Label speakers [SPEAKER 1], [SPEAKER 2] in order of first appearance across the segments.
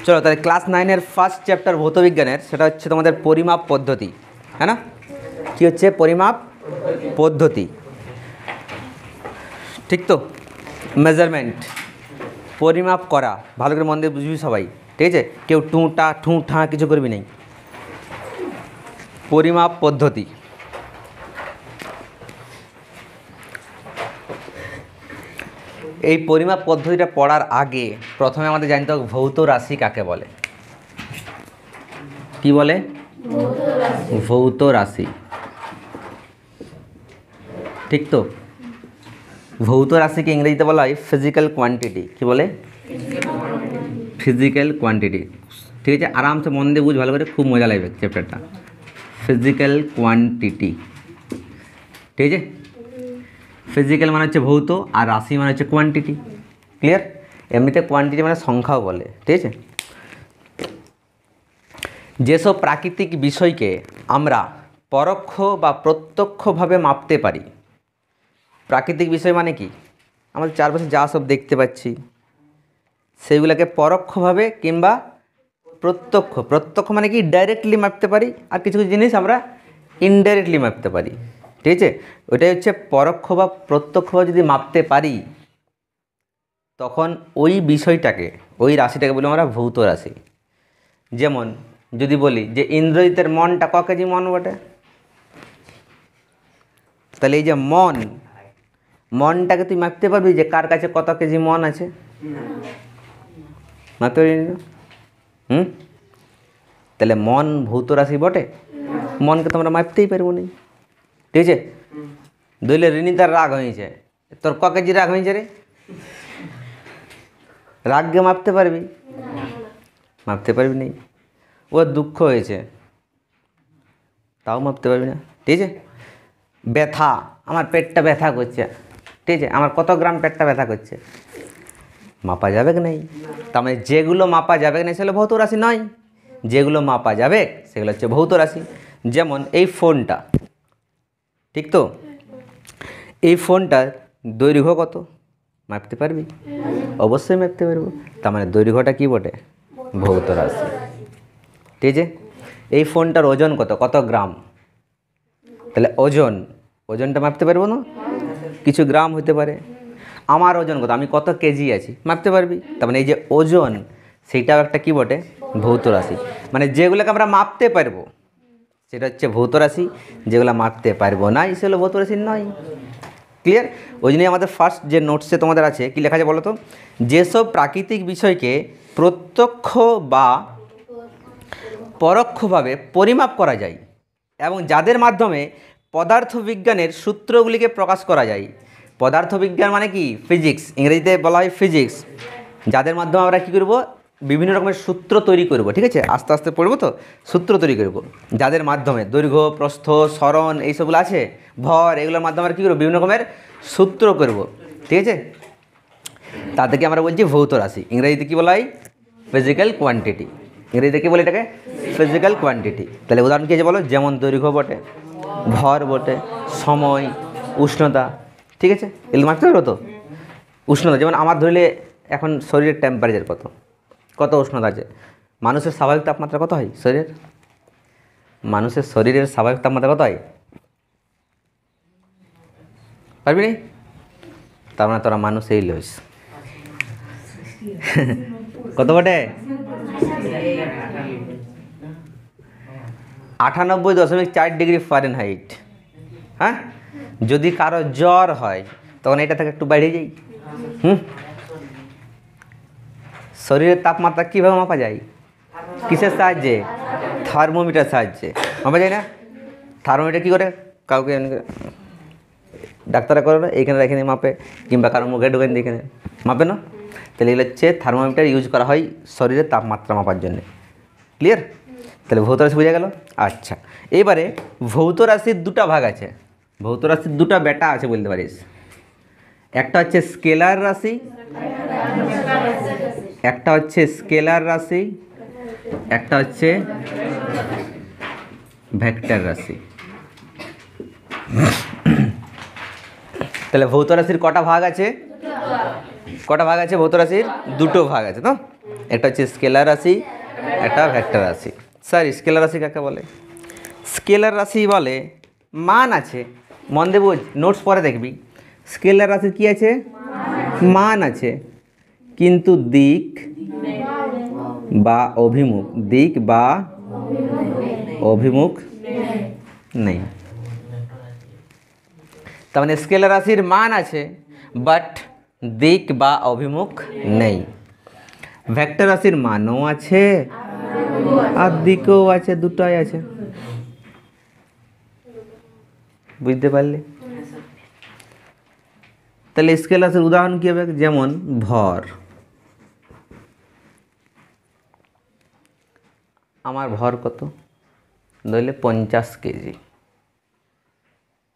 [SPEAKER 1] চলো তাহলে class 9-এর first chapter ভৌতবিজ্ঞানের, সেটা হচ্ছে তোমাদের পরিমাপ পদ্ধতি, হ্যাঁ না? কী হচ্ছে? পরিমাপ পদ্ধতি, ঠিক তো? মেজারমেন্ট, পরিমাপ করা, ভালো করে মন দিয়ে বুঝবি সবাই, ঠিক আছে? কেউ টুঁটা ঠুঁ ঠাঁ কিছু করবি নেই। পরিমাপ পদ্ধতি, এই পরিমাপ পদ্ধতিটা পড়ার আগে প্রথমে আমাদের জানতে হবে ভৌত রাশি কাকে বলে। কি বলে? ভৌত রাশি, ঠিক তো? ভৌত রাশিকে ইংরেজিতে বলা হয় ফিজিক্যাল কোয়ান্টিটি। কি বলে? ফিজিক্যাল কোয়ান্টিটি, ঠিক আছে? আরামসে মন দিয়ে বুঝ, ভালো করে, খুব মজা লাগবে চ্যাপ্টারটা। ফিজিক্যাল কোয়ান্টিটি, ঠিক আছে? ফিজিক্যাল মানে হচ্ছে ভৌত, আর রাশি মানে হচ্ছে কোয়ান্টিটি। ক্লিয়ার? এমনিতে কোয়ান্টিটি মানে সংখ্যাও বলে, ঠিক আছে? যেসব প্রাকৃতিক বিষয়কে আমরা পরোক্ষ বা প্রত্যক্ষভাবে মাপতে পারি। প্রাকৃতিক বিষয় মানে কি? আমাদের চারপাশে যা সব দেখতে পাচ্ছি সেইগুলোকে পরোক্ষভাবে কিংবা প্রত্যক্ষ, প্রত্যক্ষ মানে কি ডাইরেক্টলি মাপতে পারি, আর কিছু কিছু জিনিস আমরা ইনডাইরেক্টলি মাপতে পারি, ঠিক আছে? ওইটাই হচ্ছে পরোক্ষ বা প্রত্যক্ষভাবে যদি মাপতে পারি, তখন ওই বিষয়টাকে, ওই রাশিটাকে বলি আমরা ভৌত রাশি। যেমন যদি বলি যে ইন্দ্রজিতের মনটা ক কেজি মন বটে, তাহলে এই যে মন, মনটাকে তুই মাপতে পারবি যে কার কাছে কত কেজি মন আছে? মাপতে পারবি না। তাহলে মন ভৌত রাশি বটে? মনকে তো আমরা মাপতেই পারবো না, ঠিক আছে? দইলে ঋণিতার রাগ হয়েছে, তোর ক কেজি রাগ হয়েছে রে? রাগকে মাপতে পারবি? মাপতে পারবি না। ওর দুঃখ হয়েছে, তাও মাপতে পারবি না, ঠিক আছে? ব্যথা, আমার পেটটা ব্যথা করছে, ঠিক আছে? আমার কত গ্রাম পেটটা ব্যথা করছে, মাপা যাবে কি নাই? তার মানে যেগুলো মাপা যাবে কি না সেগুলো ভৌত রাশি নয়, যেগুলো মাপা যাবে সেগুলো হচ্ছে ভৌত রাশি। যেমন এই ফোনটা, ঠিক তো? এই ফোনটার দৈর্ঘ্য কত? মাপতে পারবি? অবশ্যই মাপতে পারবো। তার মানে দৈর্ঘ্যটা কী বটে? ভৌত রাশি, ঠিক আছে? এই ফোনটার ওজন কত? কত গ্রাম? তাহলে ওজন, ওজনটা মাপতে পারবো না? কিছু গ্রাম হতে পারে। আমার ওজন কত? আমি কত কেজি আছি? মাপতে পারবি। তার মানে এই যে ওজন, সেইটাও একটা কী বটে? ভৌত রাশি। মানে যেগুলোকে আমরা মাপতে পারবো সেটা হচ্ছে ভৌত রাশি, যেগুলো মাপতে পারবো না সেগুলো ভৌত রাশি নয়। ক্লিয়ার? ওই জন্যই আমাদের ফার্স্ট যে নোটসে তোমাদের আছে, কী লেখা আছে বলো তো? যেসব প্রাকৃতিক বিষয়কে প্রত্যক্ষ বা পরোক্ষভাবে পরিমাপ করা যায় এবং যাদের মাধ্যমে পদার্থবিজ্ঞানের সূত্রগুলিকে প্রকাশ করা যায়। পদার্থবিজ্ঞান মানে কি? ফিজিক্স, ইংরেজিতে বলা হয় ফিজিক্স। যাদের মাধ্যমে আমরা কী করব? বিভিন্ন রকমের সূত্র তৈরি করব, ঠিক আছে? আস্তে আস্তে পড়বো তো, সূত্র তৈরি করব যাদের মাধ্যমে দৈর্ঘ্য, প্রস্থ, সরণ, এইসবগুলো আছে, ভর, এগুলোর মাধ্যমে আমরা কী করবো? বিভিন্ন রকমের সূত্র করব, ঠিক আছে? তাদেরকে আমরা বলছি ভৌত রাশি। ইংরেজিতে কী বলা হয়? Physical quantity. ইংরেজিতে কী বলে এটাকে? Physical quantity. তাহলে উদাহরণ কী আছে বলো? যেমন দৈর্ঘ্য বটে, ভর বটে, সময়, উষ্ণতা, ঠিক আছে? এগুলো মাপতে পারবো তো? উষ্ণতা, যেমন আমার ধরলে এখন শরীরের টেম্পারেচার কত, কত উষ্ণতা আছে। মানুষের স্বাভাবিক তাপমাত্রা কত হয় শরীরের? মানুষের শরীরের স্বাভাবিক তাপমাত্রা কত হয়? পারবি নি? তার মানে তোরা মানুষ এই লইস। কত বটে? 98.4 ডিগ্রি ফারেনহাইট। হ্যাঁ, যদি কারো জ্বর হয় তখন এটা থেকে একটু বেড়ে যাই। শরীরের তাপমাত্রা কীভাবে মাপা যায়? কিসের সাহায্যে? থার্মোমিটার সাহায্যে মাপা যায় না? থার্মোমিটার কী করে? কাউকে ডাক্তাররা করে না, এইখানে রেখে নিয়ে মাপে, কিংবা কারো মুখে ঢুকে দিয়ে এখানে মাপে না। তাহলে এগুলো হচ্ছে থার্মোমিটার ইউজ করা হয় শরীরের তাপমাত্রা মাপার জন্য। ক্লিয়ার? তাহলে ভৌত রাশি বোঝা গেল। আচ্ছা, এবারে ভৌত রাশির দুটা ভাগ আছে, ভৌত রাশির দুটা বেটা আছে বলতে পারিস। একটা হচ্ছে স্কেলার রাশি, একটা হচ্ছে স্কেলার রাশি, একটা হচ্ছে ভেক্টর রাশি। তাহলে ভৌত রাশির কটা ভাগ আছে? কটা ভাগ আছে ভৌত রাশির? দুটো ভাগ আছে তো। একটা হচ্ছে স্কেলার রাশি, একটা ভেক্টর রাশি। স্যার স্কেলার রাশি কাকে বলে? স্কেলার রাশি বলে মান আছে, মন দিয়ে বোঝ, নোটস পরে দেখবি। স্কেলার রাশি কি আছে? মান আছে, কিন্তু দিক বা অভিমুখ, দিক বা অভিমুখ নেই। তার মানে স্কেলার রাশির মান আছে বাট দিক বা অভিমুখ নেই। ভেক্টর রাশির মানও আছে আর দিকও আছে, দুটাই আছে। বুঝতে পারলে? তাহলে স্কেলার রাশির উদাহরণ কি হবে? যেমন ভর, আমার ভর কত? ধরলে 50 কেজি।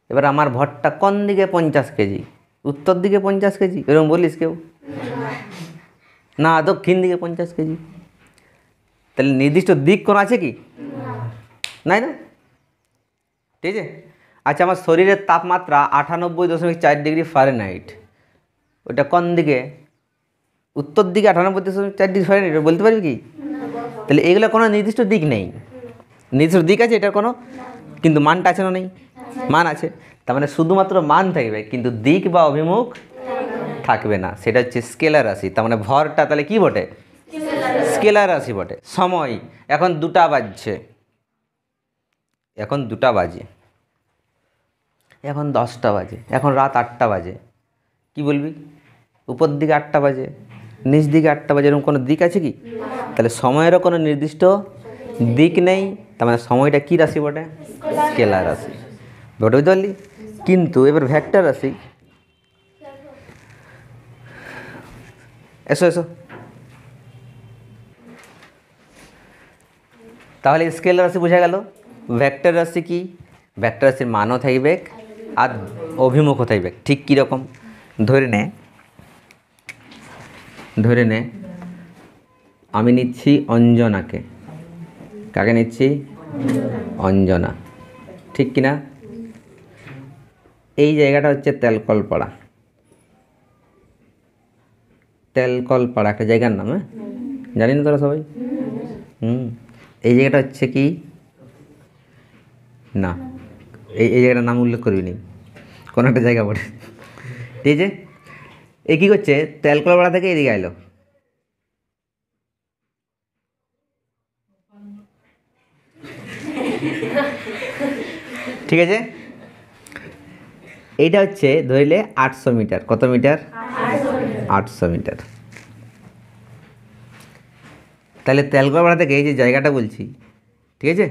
[SPEAKER 1] এবার আমার ভরটা কোন দিকে 50 কেজি? উত্তর দিকে 50 কেজি এরকম বলিস কেউ? না, দক্ষিণ দিকে 50 কেজি। তাহলে নির্দিষ্ট দিক কোন আছে কি? নাই না, ঠিক আছে। আচ্ছা, আমার শরীরের তাপমাত্রা 98.4 ডিগ্রি ফারেনহাইট, ওটা কোন দিকে? উত্তর দিকে 98.4 ডিগ্রি ফারেনহাইট, বলতে পারবি কি? তাহলে এগুলো কোনো নির্দিষ্ট দিক নেই। নির্দিষ্ট দিক আছে এটার কোনো, কিন্তু মানটা আছে না? নেই, মান আছে। তার মানে শুধুমাত্র মান থাকবে, কিন্তু দিক বা অভিমুখ থাকবে না। সেটা হচ্ছে স্কেলার রাশি। তার মানে ভরটা তাহলে কি বটে? স্কেলার রাশি বটে। সময় এখন 2টা বাজছে, এখন 2টা বাজে, এখন 10টা বাজে, এখন রাত 8টা বাজে। কি বলবি? উপর দিকে 8টা বাজে, নিচ দিকে 8টা বাজে, এরকম কোনো দিক আছে কি? তাহলে সময়েরও কোনো নির্দিষ্ট দিক নেই। তার মানে সময়টা কি রাশি বটে? স্কেলার রাশি বটে, বুঝতে পারলি? কিন্তু এবার ভেক্টর রাশি, এসো এসো, তাহলে স্কেলার রাশি বোঝা গেল। ভেক্টর রাশি কি? ভেক্টর রাশির মানও থাকবে আর অভিমুখও থাকবে। ঠিক কীরকম? ধরে নে আমি নিচ্ছি অঞ্জনাকে। কাকে নিচ্ছি? অঞ্জনা, ঠিক কিনা? এই জায়গাটা হচ্ছে তেলকলপাড়া। তেলকলপাড়া একটা জায়গার নাম, হ্যাঁ, জানি না তোরা সবাই? এই জায়গাটা হচ্ছে কি না, এই জায়গাটার নাম উল্লেখ করবি নি, কোনো একটা জায়গা পড়ে, ঠিক আছে? এ কী করছে? তেলকলপাড়া থেকে এদিকে আইলো, ঠিক আছে? এইটা হচ্ছে ধরলে 800 মিটার। কত মিটার? 800 মিটার। তাহলে তেলকলপাড়া থেকে এই যে জায়গাটা বলছি, ঠিক আছে,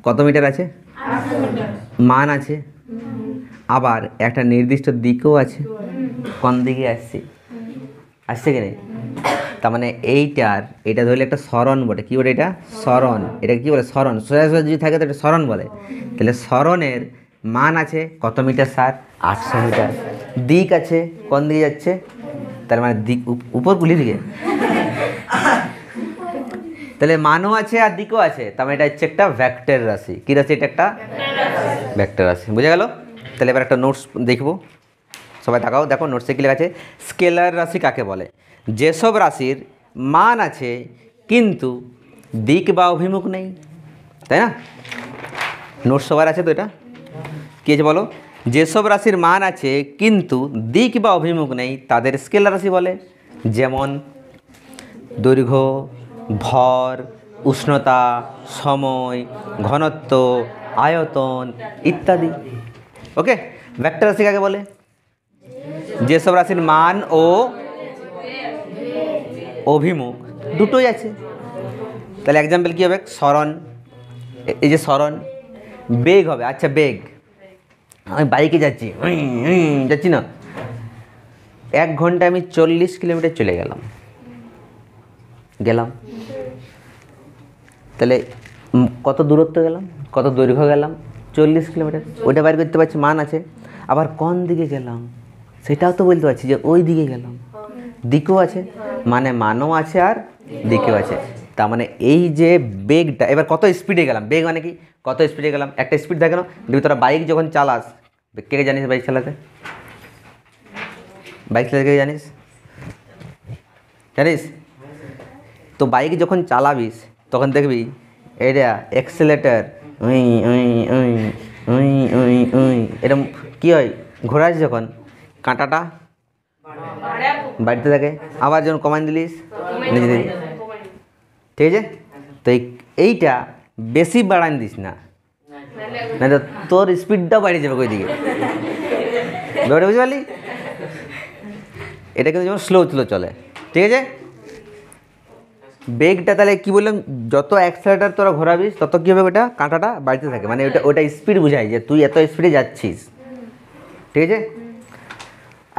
[SPEAKER 1] কত মিটার আছে? মান আছে, আবার একটা নির্দিষ্ট দিকও আছে, কোন দিকে আসছে, আসছে কি নেই? তার মানে এটা ধরলে একটা সরণ বটে। কী বলে এটা? সরণ। এটা কী বলে? সরণ। সোজা যদি থাকে তো এটা সরণ বলে। তাহলে সরণের মান আছে কত মিটার? Sir 800 metre. দিক আছে, কোন দিকে যাচ্ছে? তার মানে দিক উপরগুলি দিকে। তাহলে মানও আছে আর দিকও আছে, তার মানে এটা হচ্ছে একটা ভেক্টর রাশি। কী রাশি? এটা একটা ভেক্টর রাশি। বুঝে গেল? তাহলে এবার একটা নোটস দেখবো, সবাই তাকাও, দেখো নোটসে কী লেখা আছে। স্কেলার রাশি কাকে বলে? যেসব রাশির মান আছে কিন্তু দিক বা অভিমুখ নেই, তাই না? নোটস সবার আছে তো? এটা কী আছে বলো? যেসব রাশির মান আছে কিন্তু দিক বা অভিমুখ নেই তাদের স্কেলার রাশি বলে। যেমন দৈর্ঘ্য, ভর, উষ্ণতা, সময়, ঘনত্ব, আয়তন ইত্যাদি। ওকে, ভেক্টর রাশি কাকে বলে? যেসব রাশির মান ও অভিমুখ দুটোই আছে। তাহলে এক্সাম্পল কী হবে? সরণ, এই যে সরণ। বেগ হবে, আচ্ছা বেগ, আমি বাইকে যাচ্ছি, যাচ্ছি না, 1 ঘন্টায় আমি 40 কিলোমিটার চলে গেলাম। তাহলে কত দূরত্ব গেলাম, কত দৈর্ঘ্য গেলাম? 40 কিলোমিটার। ওইটা বাইর করতে পারছি, মান আছে। আবার কোন দিকে গেলাম সেটাও তো বলতে পারছি, যে ওই দিকে গেলাম। দিকও আছে, মানে মানও আছে আর দিকেও আছে। তার মানে এই যে বেগটা, এবার কত স্পিডে গেলাম, বেগ মানে কি কত স্পিডে গেলাম, একটা স্পিড থাকে না? দেখবি তোরা বাইক যখন চালাস, কে কে জানিস বাইক চালাতে? বাইক চালাতে কে জানিস? তো বাইক যখন চালাবিস তখন দেখবি এটা accelerator we we we we we we এরকম কী হয়, ঘোরাস যখন কাঁটাটা বাড়িতে থাকে, আবার যখন কমান দিলিস নিজে দিলি, ঠিক আছে। তো এইটা বেশি বাড়ান দিস না, না তো তোর স্পিডটাও বাড়িয়ে যাবে ওই দিকে, ব্যাপারটা বুঝতে পারলি? এটা কিন্তু যেমন স্লো চলে, ঠিক আছে। ব্রেকটা তাহলে কী বললাম, যত অ্যাক্সেলেটার তোরা ঘোরাবিস তত কী হবে, ওটা কাঁটাটা বাড়িতে থাকে, মানে ওটা স্পিড বোঝায় যে তুই এত স্পিডে যাচ্ছিস, ঠিক আছে।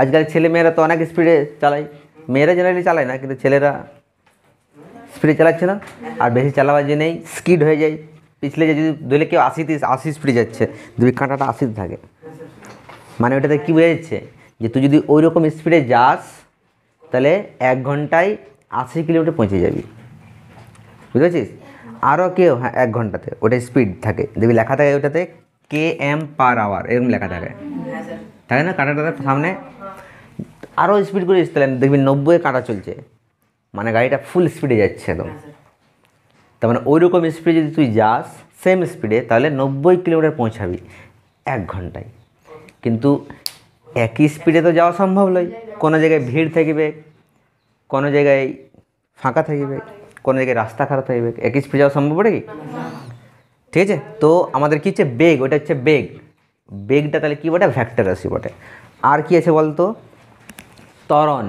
[SPEAKER 1] আজকাল ছেলে মেয়েরা তো অনেক স্পিডে চালায়, মেয়েরা জেনারেলি চালায় না, কিন্তু ছেলেরা স্পিডে চালাচ্ছে না, আর বেশি চালাবার জন্যই স্কিড হয়ে যায়, পিছলে যে যদি ধরলে কেউ 80 স্পিডে যাচ্ছে, যদি কাঁটাটা 80 থাকে, মানে ওটাতে কী বোঝা যাচ্ছে যে তুই যদি ওই রকম স্পিডে যাস তাহলে 1 ঘন্টায় 80 কিলোমিটার পৌঁছে যাবি, বুঝতে পারছিস। আরও কেউ, হ্যাঁ 1 ঘন্টাতে ওটা স্পিড থাকে, দেখবি লেখা থাকে ওটাতে km/h এরকম লেখা থাকে, তাই না? কাঁটাটাতে সামনে আরও স্পিড করে তাহলে দেখবি 90 কাঁটা চলছে, মানে গাড়িটা ফুল স্পিডে যাচ্ছে একদম। তার মানে ওই রকম স্পিডে যদি তুই যাস সেম স্পিডে, তাহলে 90 কিলোমিটার পৌঁছাবি 1 ঘন্টায়। কিন্তু একই স্পিডে তো যাওয়া সম্ভব নয়, কোনো জায়গায় ভিড় থাকবে, কোনো জায়গায় ফাঁকা থাকবে, কোনো জায়গায় রাস্তা খারাপ থাকবে, একই স্পিডে যাওয়া সম্ভব পড়ে কি, ঠিক আছে। তো আমাদের কী হচ্ছে বেগ, ওটা হচ্ছে বেগ। বেগটা তাহলে কী বটে, ভেক্টর রাশি বটে। আর কি আছে বলতো, ত্বরণ।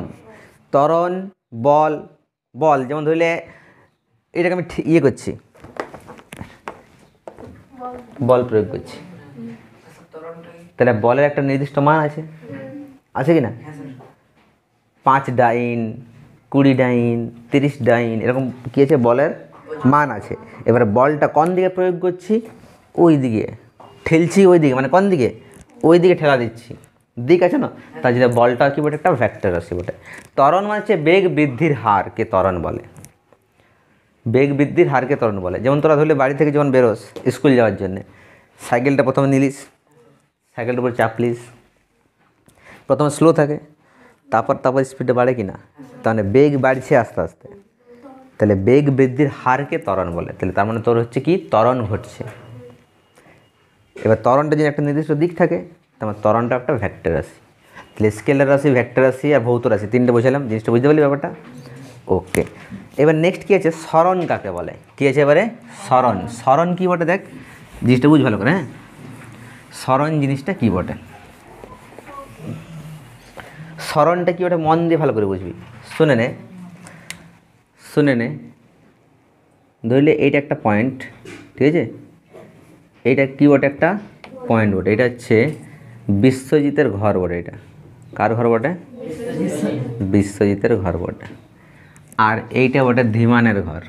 [SPEAKER 1] ত্বরণ বল, বল যেমন ধরলে এটাকে আমি ইয়ে করছি, বল প্রয়োগ করছি, তাহলে বলের একটা নির্দিষ্ট মান আছে কি না? 5 ডাইন, 20 ডাইন, 30 ডাইন, এরকম কী আছে, বলের মান আছে। এবারে বলটা কোন দিকে প্রয়োগ করছি, ওই দিকে ঠেলছি, ওই দিকে মানে কোন দিকে, ওই দিকে ঠেলা দিচ্ছি, দিক আছে না, তার জন্য বলটা কী বটে, একটা ভেক্টর রাশি বটে। ত্বরণ মানে হচ্ছে বেগ বৃদ্ধির হারকে ত্বরণ বলে, বেগ বৃদ্ধির হারকে ত্বরণ বলে। যেমন তোরা ধরলে বাড়ি থেকে যখন বেরোস স্কুল যাওয়ার জন্যে, সাইকেলটা প্রথমে নিলিস, সাইকেলটার উপর চাপলিস, প্রথমে স্লো থাকে, তারপর স্পিডে বাড়ে কি না, তাহলে বেগ বাড়ছে আস্তে আস্তে, তাহলে বেগ বৃদ্ধির হারকে ত্বরণ বলে। তাহলে তার মানে তোর হচ্ছে কি, ত্বরণ ঘটছে। এবার ত্বরণটা যদি একটা নির্দিষ্ট দিক থাকে, তোমার ত্বরণটা একটা ভেক্টর রাশি। তাহলে স্কেলার রাশি, ভেক্টর রাশি আর ভৌত রাশি, 3টে বোঝালাম, জিনিসটা বুঝতে পারলি ব্যাপারটা? ওকে। এবার নেক্সট কী আছে, সরণ কাকে বলে, কী আছে এবারে, সরণ। সরণ কী বটে দেখ, জিনিসটা বুঝ ভালো করে, হ্যাঁ। সরণ জিনিসটা কী বটে, সরণটা কী বটে মন দিয়ে ভালো করে বুঝবি, শুনে নে। ধরলে এইটা একটা পয়েন্ট, ঠিক আছে, এইটা কী বটে, একটা পয়েন্ট বটে, এটা হচ্ছে বিশ্বজিতের ঘর বটে, এটা কার ঘর বটে, বিশ্বজিতের ঘর বটে। আর এইটা বটে ধীমানের ঘর,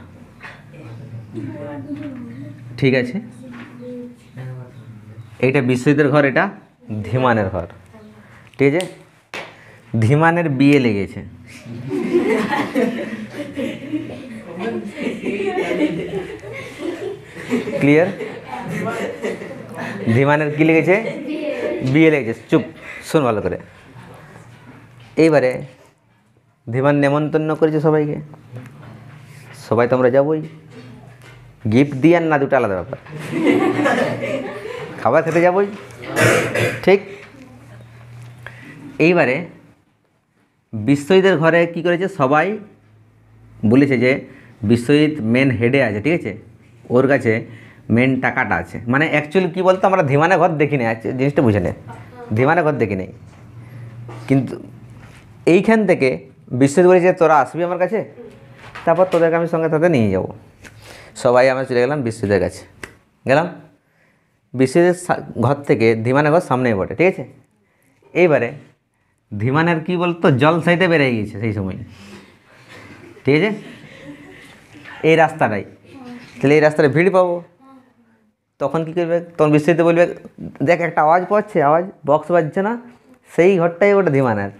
[SPEAKER 1] ঠিক আছে। এইটা বিশ্বজিতের ঘর, এটা ধীমানের ঘর, ঠিক আছে। ধীমানের বিয়ে লেগেছে, ক্লিয়ার? ধীমানের কী লেগেছে, বিয়ে লেগেছে। চুপ, শোন ভালো করে। এইবারে ধীমান নেমন্তন্ন করেছে সবাইকে, সবাই তোমরা যাবোই, গিফট দিয়ে আর না, দুটো আলাদা ব্যাপার, খাবার খেতে যাবোই, ঠিক। এইবারে বিশ্বজিতের ঘরে কি করেছে, সবাই বলেছে যে বিশ্বজিৎ মেন হেডে আছে, ঠিক আছে, ওর কাছে মেন টাকাটা আছে। মানে অ্যাকচুয়ালি কী বলতো, আমরা ধীমানের ঘর দেখি নি, জিনিসটা বুঝে নে, ধীমানের ঘর দেখি নেই, কিন্তু এইখান থেকে বিশ্বজিৎ বলেছে তোরা আসবি আমার কাছে, তারপর তোদেরকে আমি সঙ্গে সাথে নিয়ে যাব। সবাই আমরা চলে গেলাম বিশ্বজিতের কাছে, গেলাম বিশ্বজিতের ঘর থেকে ধীমানের ঘর সামনেই বটে, ঠিক আছে। এইবারে ধীমানের কী বলতো, জল সাইডে বেড়ে গিয়েছে সেই সময়, ঠিক আছে, এই রাস্তাটাই, তাহলে এই রাস্তায় ভিড় পাবো, তখন কী করবে, তখন বিশ্বজিৎ বলবে দেখ একটা আওয়াজ পাচ্ছে, আওয়াজ বক্স বাজছে না, সেই ঘরটাই ওটা ধীমানের।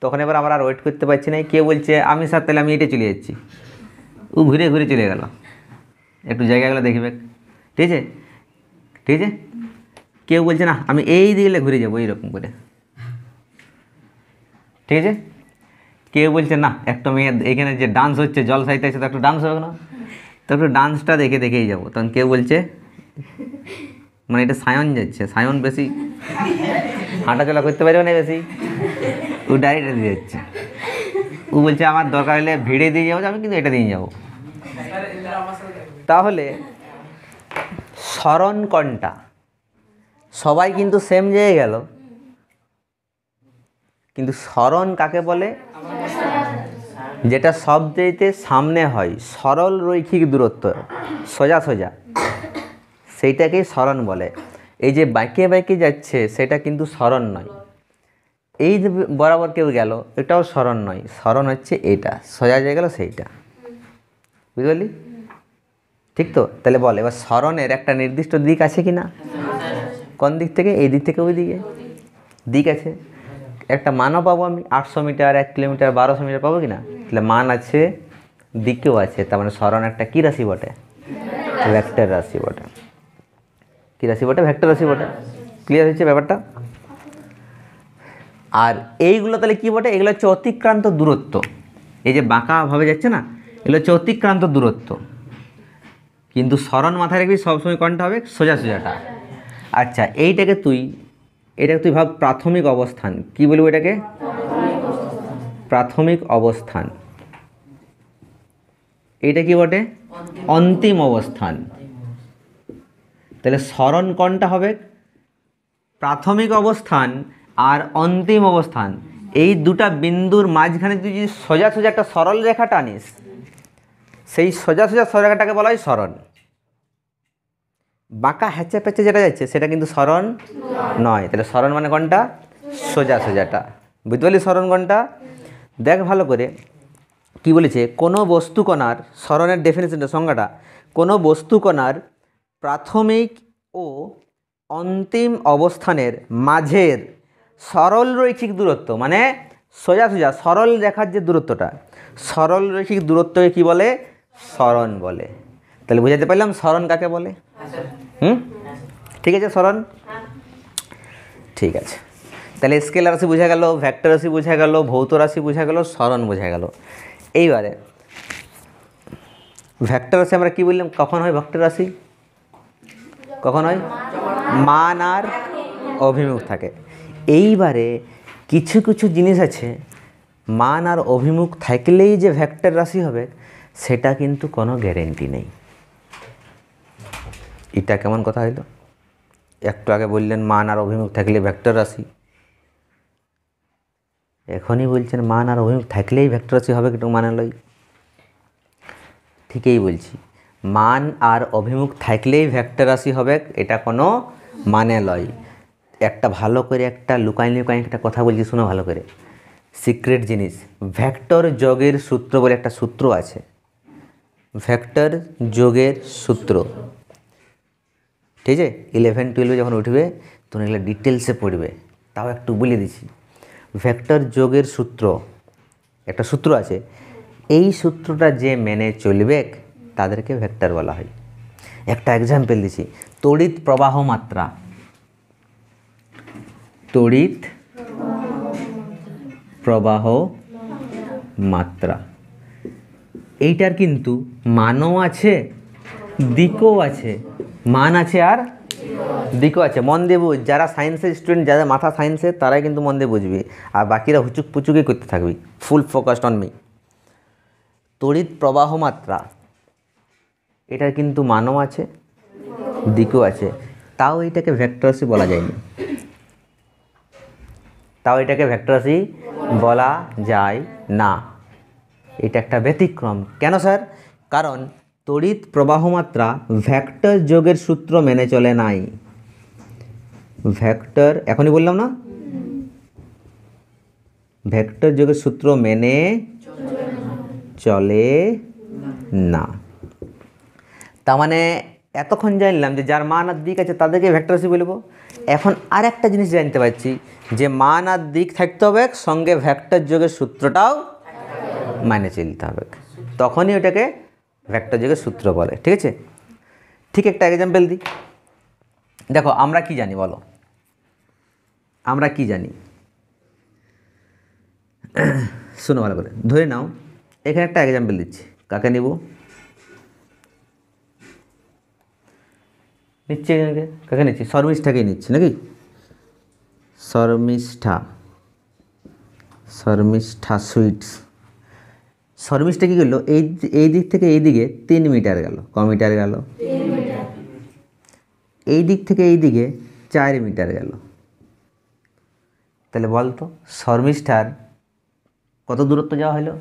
[SPEAKER 1] তখন এবার আমরা আর ওয়েট করতে পারছি না, কে বলছে আমি স্যার, তাহলে আমি এটাই চলে যাচ্ছি, ও ঘুরে ঘুরে চলে গেল, একটু জায়গাগুলো দেখবে, ঠিক আছে, ঠিক আছে। কেউ বলছে না আমি এই দিকে ঘুরে যাবো এইরকম করে, ঠিক আছে। কেউ বলছে না একটা মেয়ে এখানে যে ডান্স হচ্ছে জল সাইতে আছে তো একটু ডান্স হবে না, তো একটু ডান্সটা দেখেই যাবো। তখন কেউ বলছে মানে এটা সায়ন যাচ্ছে, সায়ন বেশি হাঁটাচলা করতে পারবে না বেশি, ও ডাইরেক্ট দিয়ে যাচ্ছে। ও বলছে আমার দরকার হলে ভিড়ে দিয়ে যাবো, আমি কিন্তু এটা দিয়ে যাবো। তাহলে স্মরণ কোনটা? সবাই কিন্তু সেম জায়গায় গেল, কিন্তু স্মরণ কাকে বলে? যেটা সবচেয়ে সামনে হয়, সরল রৈখিক দূরত্ব, সোজা সোজা, সেইটাকেই স্মরণ বলে। এই যে বাইকে বাইকে যাচ্ছে সেটা কিন্তু স্মরণ নয়। এই যে বরাবর কেউ গেল এটাও স্মরণ নয়, স্মরণ হচ্ছে এটা সোজা হয়ে গেল সেইটা, বুঝতে পারলি? ঠিক তো? তাহলে বল এবার স্মরণের একটা নির্দিষ্ট দিক আছে কি না? কোন দিক থেকে? এই দিক থেকে ওই দিকে দিক আছে। একটা মানও পাবো আমি, 800 মিটার, 1 কিলোমিটার, 1200 মিটার পাবো কি না? তাহলে মান আছে, দিকেও আছে, তার মানে স্মরণ একটা কী রাশি বটে? ভেক্টর রাশি বটে। কী রাশি বটে? ভেক্টর রাশি বটে। ক্লিয়ার হচ্ছে ব্যাপারটা? আর এইগুলো তাহলে কী বটে? এগুলো হচ্ছে অতিক্রান্ত দূরত্ব। এই যে বাঁকাভাবে যাচ্ছে না, এগুলো হচ্ছে অতিক্রান্ত দূরত্ব। কিন্তু স্মরণ মাথায় রাখবি সবসময় কোনটা হবে? সোজা সোজাটা। আচ্ছা এটাকে তুই ভাব প্রাথমিক অবস্থান। কি বলবো এটাকে? প্রাথমিক অবস্থান। এটা কি বটে? অন্তিম অবস্থান। তাহলে স্মরণ কোনটা হবে? প্রাথমিক অবস্থান আর অন্তিম অবস্থান। এই দুটা বিন্দুর মাঝখানে তুই যদি সোজা সোজা একটা সরল রেখা টানিস, সেই সোজা সোজা রেখাটাকে বলা হয় স্মরণ। বাঁকা হ্যাচে প্যাচে যেটা যাচ্ছে সেটা কিন্তু স্মরণ নয়। তাহলে স্মরণ মানে কোনটা? সোজা সোজাটা। বুঝতে পারলি স্মরণ কোনটা? দেখ ভালো করে কি বলেছে, কোনো বস্তুকণার, স্মরণের ডেফিনেশনটা, সংজ্ঞাটা, কোনো বস্তুকণার প্রাথমিক ও অন্তিম অবস্থানের মাঝের সরল রৈখিক দূরত্ব, মানে সোজা সোজা সরল রেখার যে দূরত্বটা, সরল রৈখিক দূরত্বকে কি বলে? স্মরণ বলে। তাহলে বুঝাতে পারলাম স্মরণ কাকে বলে? ঠিক আছে, স্মরণ ঠিক আছে। তাহলে স্কেলার রাশি বোঝা গেল, ভেক্টর রাশি বোঝা গেল, ভৌত রাশি বোঝা গেল, স্মরণ বোঝা গেল। এইবারে ভেক্টর রাশি আমরা কি বললাম? কখন হয় ভেক্টর রাশি? কখন হয়? মান আর অভিমুখ থাকে। এইবারে কিছু কিছু জিনিস আছে মান আর অভিমুখ থাকলেই যে ভেক্টর রাশি হবে সেটা কিন্তু কোনো গ্যারেন্টি নেই। এটা কেমন কথা হইল? একটু আগে বললেন মান আর অভিমুখ থাকলে ভেক্টর রাশি, এখনই বলছেন মান আর অভিমুখ থাকলেই ভেক্টর রাশি হবে, কিন্তু মানে লই। ঠিকই বলছি, মান আর অভিমুখ থাকলেই ভেক্টর রাশি হবে, এটা কোনো মানে লয়। একটা ভালো করে একটা লুকাই একটা কথা বলছি, শোনো ভালো করে, সিক্রেট জিনিস। ভেক্টর যোগের সূত্র বলে একটা সূত্র আছে, ভেক্টর যোগের সূত্র। ঠিক আছে, 11-12 যখন উঠবে তখন এগুলো ডিটেলসে পড়বে, তাও একটু বলে দিচ্ছি। ভেক্টর যোগের সূত্র, একটা সূত্র আছে, এই সূত্রটা যে মেনে চলবে তাদেরকে ভেক্টর বলা হয়। একটা এক্সাম্পল দিচ্ছি, তড়িৎ প্রবাহ মাত্রা, তড়িৎ প্রবাহ মাত্রা, এইটার কিন্তু মানও আছে দিকও আছে, মান আছে আর দিকও আছে। মন দিয়ে বুঝ, যারা সায়েন্সের স্টুডেন্ট, যাদের মাথা সায়েন্সের, তারাই কিন্তু মন দিয়ে বুঝবি, আর বাকিরা হুচুক পুচুকই করতে থাকবি। ফুল ফোকাসড অন মি। তড়িৎ প্রবাহ মাত্রা, এটার কিন্তু মানও আছে দিকও আছে, তাও এটাকে ভেক্টর রাশি বলা যায়নি, তাও এটাকে ভেক্টর রাশি বলা যায় না। এটা একটা ব্যতিক্রম। কেন স্যার? কারণ তড়িৎ প্রবাহ মাত্রা ভেক্টর যোগের সূত্র মেনে চলে নাই। ভেক্টর, এখনই বললাম না, ভেক্টর যোগের সূত্র মেনে চলে না। তার মানে এতক্ষণ জানলাম যে যার মান আর দিক আছে তাদেরকে ভেক্টর রাশি বলবো। এখন আর একটা জিনিস জানতে পারছি যে মান আর দিক থাকতে হবে, সঙ্গে ভেক্টর যোগের সূত্রটাও মানে চলতে হবে, তখনই ওটাকে ভেক্টর যোগের সূত্র বলে। ঠিক আছে, ঠিক একটা এক্সাম্পল দিই। দেখো আমরা কি জানি বলো, আমরা কি জানি? শোনো ভালো করে, ধরে নাও এখানে একটা এক্সাম্পল দিচ্ছি, কাকে নিব, নিচ্ছি এখানে, কাকে নিচ্ছি, শর্মিষ্ঠাকেই নিচ্ছি নাকি, শর্মিষ্ঠা সুইটস। শর্মিষ্ঠা কী করলো, এই দিক থেকে এই দিকে 3 মিটার গেল, ক মিটার গেল, এই দিক থেকে এই দিকে 4 মিটার গেল। তাহলে বলতো শর্মিষ্ঠার কত দূরত্ব যাওয়া হলো,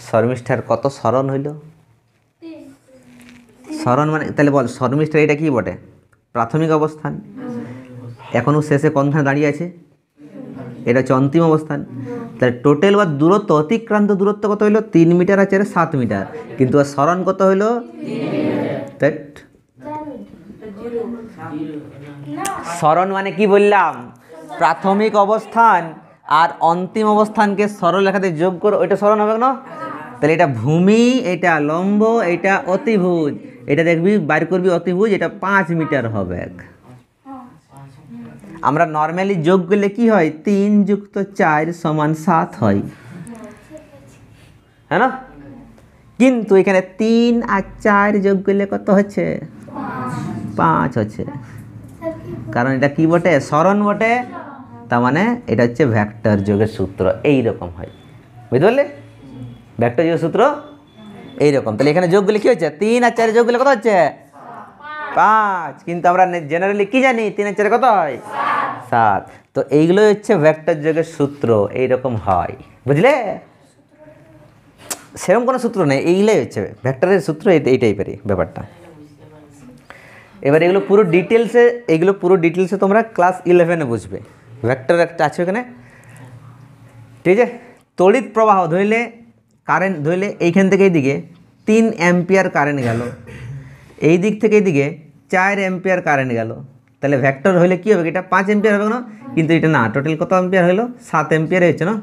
[SPEAKER 1] শর্মিষ্ঠার কত সরণ হইল, সরণ মানে তাহলে বল শর্মিষ্ঠার এটা কি বটে, প্রাথমিক অবস্থান, এখনও শেষে কোনখানে দাঁড়িয়ে আছে, এটা হচ্ছে অন্তিম অবস্থান। তাহলে টোটাল বা দূরত্ব, অতিক্রান্ত দূরত্ব কত হইলো, 3 মিটার আছে 7 মিটার, কিন্তু আর সরণ কত হইলো, সরণ মানে কি বললাম, প্রাথমিক অবস্থান আর অন্তিম অবস্থানকে সরলরেখাতে যোগ করো, ওইটা সরণ হবে না। তাহলে এটা ভূমি, এটা লম্ব, এটা অতিভুজ, এটা দেখবি বাইর করবি অতিভুজ, এটা 5 মিটার হবে। আমরা নর্মালি যোগ করলে কি হয়, 3 যুক্ত 4 সমান 7 হয়, হ্যাঁ না, কিন্তু এখানে 3 আর 4 যোগ করলে কত হচ্ছে, 5 হচ্ছে, কারণ এটা কি বটে, সরণ বটে, তার মানে এটা হচ্ছে ভেক্টর যোগের সূত্র, এইরকম হয়, বুঝতে পারলে, ভেক্টর যোগের সূত্র এইরকম। তাহলে এখানে যোগ করলে কি হচ্ছে, 3 আর 4 যোগ করলে কত হচ্ছে, 5, কিন্তু আমরা জেনারেলি কি জানি, 3 আর 4 কত হয়, 7। তো এইগুলোই হচ্ছে ভেক্টর যোগের সূত্র, এইরকম হয়, বুঝলে, সেরকম কোনো সূত্র নেই, এইগুলোই হচ্ছে ভেক্টরের সূত্র, এই টাইপেরই ব্যাপারটা। এবার এগুলো পুরো ডিটেলসে তোমরা ক্লাস 11-এ বুঝবে। ভেক্টর একটা আছে ওখানে, ঠিক আছে। তড়িৎ প্রবাহ ধরলে, কারেন্ট ধরলে এইখান থেকে এইদিকে 3 অ্যাম্পিয়ার কারেন্ট গেল, এই দিক থেকে এইদিকে 4 অ্যাম্পিয়ার কারেন্ট গেল, তাহলে ভেক্টর হলে কী হবে, এটা 5 অ্যাম্পিয়ার হবে না, কিন্তু এটা না, টোটাল কত অ্যাম্পিয়ার হলো, 7 অ্যাম্পিয়ার হচ্ছে না।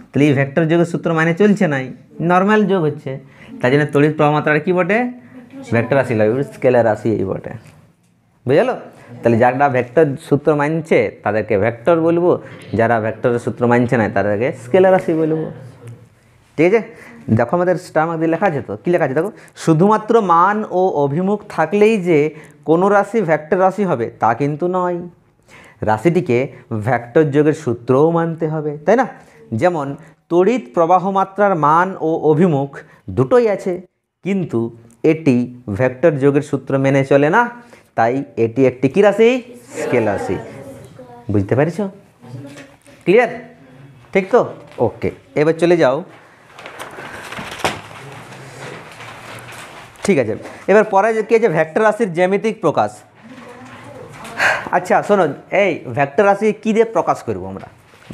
[SPEAKER 1] তাহলে এই ভেক্টর যোগের সূত্র মানে চলছে নাই, নর্মাল যোগ হচ্ছে, তাই জন্য তড়িৎ প্রবাহ মাত্রাটা কী বটে, ভেক্টর রাশি লাগে, স্কেলার রাশি এই বটে, বুঝলো। তাহলে যারা ভেক্টর সূত্র মানছে তাদেরকে ভেক্টর বলবো, যারা ভেক্টরের সূত্র মানছে না তাদেরকে স্কেলার রাশি বলবো, ঠিক আছে। দেখো আমাদের স্টার মার্ক দিয়ে লেখা আছে, তো কী লেখা আছে দেখো, শুধুমাত্র মান ও অভিমুখ থাকলেই যে কোনো রাশি ভেক্টর রাশি হবে তা কিন্তু নয়, রাশিটিকে ভেক্টর যোগের সূত্রও মানতে হবে, তাই না। যেমন তড়িৎ প্রবাহ মাত্রার মান ও অভিমুখ দুটোই আছে, কিন্তু এটি ভেক্টর যোগের সূত্র মেনে চলে না, তাই এটি একটি কী রাশি, স্কেলার রাশি, বুঝতে পারছ, ক্লিয়ার, ঠিক তো, ওকে। এবার চলে যাও, ঠিক আছে। এবার পরে কি আছে, ভেক্টর রাশির জ্যামিতিক প্রকাশ। আচ্ছা শোনো, এই ভেক্টর রাশি কী দিয়ে প্রকাশ করবো আমরা,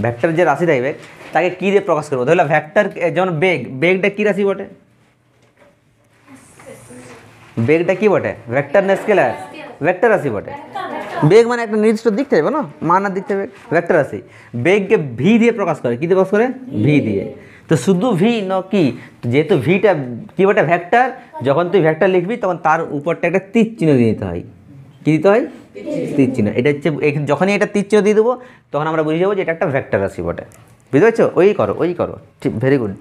[SPEAKER 1] ভেক্টর যে রাশি থাকবে তাকে কী দিয়ে প্রকাশ করবো, ধরলে ভেক্টর, যেমন বেগটা কী রাশি বটে, বেগটা কী বটে, ভেক্টর না স্কেলার, ভেক্টর রাশি বটে। বেগ মানে একটা নির্দিষ্ট দিক থাকবে না, মানার দিক থাকবে, ভেক্টর রাশি। বেগকে ভি দিয়ে প্রকাশ করে, কী দিয়ে প্রকাশ করে, ভি দিয়ে। তো শুধু ভি ন কি, যেহেতু ভিটা কী বটে, ভেক্টর, যখন তুই ভেক্টর লিখবি তখন তার উপরটা একটা তীর চিহ্ন দিয়ে দিতে হয়, কী দিতে হয়, তীর চিহ্ন। এটা হচ্ছে যখনই এটা তীর চিহ্ন দিয়ে দেবো তখন আমরা বুঝে যাবো যে এটা একটা ভেক্টর রাশি বটে, বুঝতে পারছো, ওই করো, ঠিক, ভেরি গুড,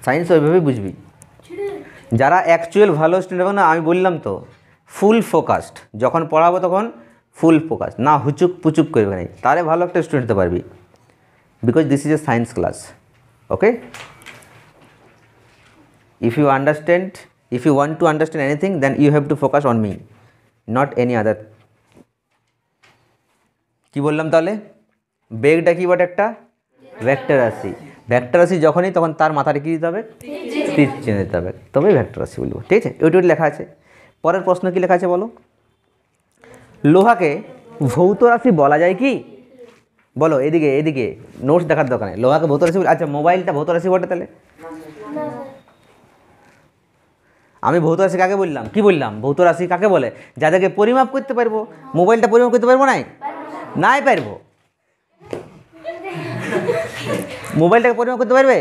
[SPEAKER 1] সায়েন্স ওইভাবেই বুঝবি। যারা অ্যাকচুয়াল ভালো স্টুডেন্ট হবে না, আমি বললাম তো ফুল ফোকাসড, যখন পড়াবো তখন ফুল ফোকাস, না হুচুক পুচুক করবে না, তাহলে ভালো একটা স্টুডেন্ট হতে পারবি, because this is a science class, okay. If you want to understand anything, then you have to focus on me, not any other. কি বললাম তাহলে, বেগটা কি বটে, একটা ভেক্টর রাশি, ভেক্টর রাশি যখনই তখন তার মাথাটা কী দিতে হবে, তীর চিহ্ন দিতে হবে, তবেই ভেক্টর রাশি বলবো, ঠিক আছে। ওইটুকু লেখা আছে। পরের প্রশ্ন কি লেখা আছে বলো, লোহাকে ভৌত রাশি বলা যায় কি, বলো, এদিকে নোটস দেখার দোকানে, লোহাকে ভৌত রাশি, আচ্ছা মোবাইলটা ভৌত রাশি বটে, তাহলে আমি ভৌত রাশি কাকে বললাম, কি বললাম, ভৌত রাশি কাকে বলে, যাদেরকে পরিমাপ করতে পারবো। মোবাইলটা পরিমাপ করতে পারবো নাই পারবো, মোবাইলটাকে পরিমাপ করতে পারবে,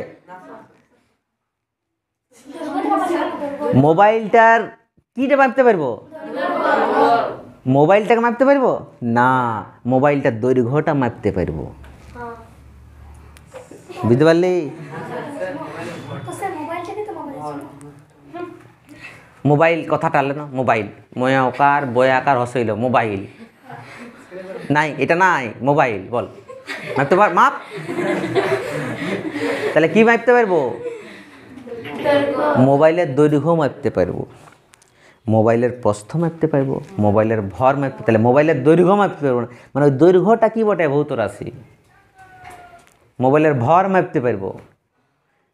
[SPEAKER 1] মোবাইলটার কীটা মাপতে পারবো, মোবাইলটাকে মাপতে পারবো না, মোবাইলটার দৈর্ঘ্যটা মাপতে পারবো, বুঝতে পারলি? মোবাইল কথাটা আনলে না, মোবাইল ময়াকার বয়াকার হসইল মোবাইল নাই, এটা নাই মোবাইল বল মাপতে পার, মাপ। তাহলে কি মাপতে পারবো? মোবাইলের দৈর্ঘ্য মাপতে পারবো, মোবাইলের প্রস্থ মাপতে পারবো, মোবাইলের ভর মাপতে, তাহলে মোবাইলের দৈর্ঘ্য মাপতে পারবো না, মানে ওই দৈর্ঘ্যটা কি বটে? ভৌত রাশি। মোবাইলের ভর মাপতে পারবো,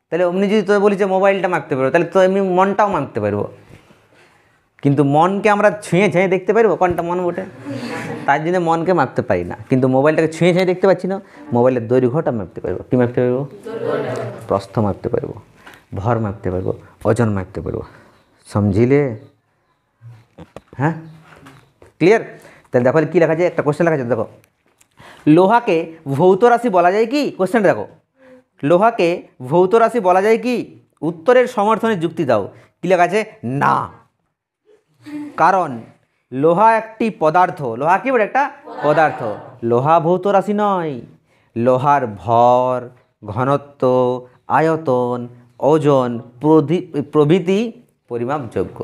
[SPEAKER 1] তাহলে অমনি যদি তো বলি যে মোবাইলটা মাপতে পারবো, তাহলে তো এমনি মনটাও মাপতে পারবো, কিন্তু মনকে আমরা ছুঁয়ে ছুঁয়ে দেখতে পারবো কোনটা মন বটে? তার জন্য মনকে মাপতে পারি না, কিন্তু মোবাইলটাকে ছুঁয়ে ছুঁয়ে দেখতে পাচ্ছি না। মোবাইলের দৈর্ঘ্যটা মাপতে পারবো, কী মাপতে পারবো? প্রস্থ মাপতে পারবো, ভর মাপতে পারবো, ওজন মাপতে পারবো। সমঝিলে? হ্যাঁ, ক্লিয়ার? তাহলে দেখো কী লেখা আছে, একটা কোশ্চেন লেখা আছে, দেখো লোহাকে ভৌত রাশি বলা যায় কি? কোশ্চেনটা দেখো, লোহাকে ভৌত রাশি বলা যায় কি? উত্তরের সমর্থনে যুক্তি দাও। কী লেখা আছে? না, কারণ লোহা একটি পদার্থ। লোহা কি বলে? একটা পদার্থ। লোহা ভৌত রাশি নয়। লোহার ভর, ঘনত্ব, আয়তন, ওজন প্রভৃতি পরিমাপযোগ্য।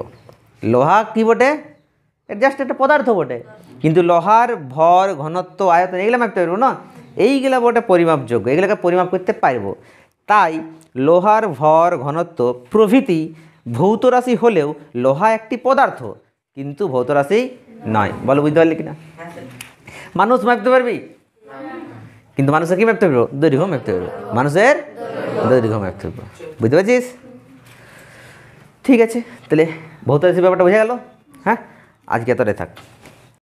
[SPEAKER 1] লোহা কি বটে? জাস্ট একটা পদার্থ বটে, কিন্তু লোহার ভর, ঘনত্ব, আয়তন এগুলো মাপতে পারবো না, এইগুলো বটে পরিমাপযোগ্য, এগুলোকে পরিমাপ করতে পারবো। তাই লোহার ভর, ঘনত্ব প্রভৃতি ভৌত রাশি হলেও লোহা একটি পদার্থ কিন্তু ভৌত রাশি নয়। বলো বুঝতে পারলি কিনা? মানুষ মাপতে পারবি, কিন্তু মানুষের কি মাপতে পারবো? দৈর্ঘ্য মাপতে পারবো, মানুষের দৈর্ঘ্য মাপতে পারবো। বুঝতে পারছিস? ঠিক আছে, তাহলে ভৌত রাশির ব্যাপারটা বোঝা গেল। হ্যাঁ, আজকে এতটাই থাক।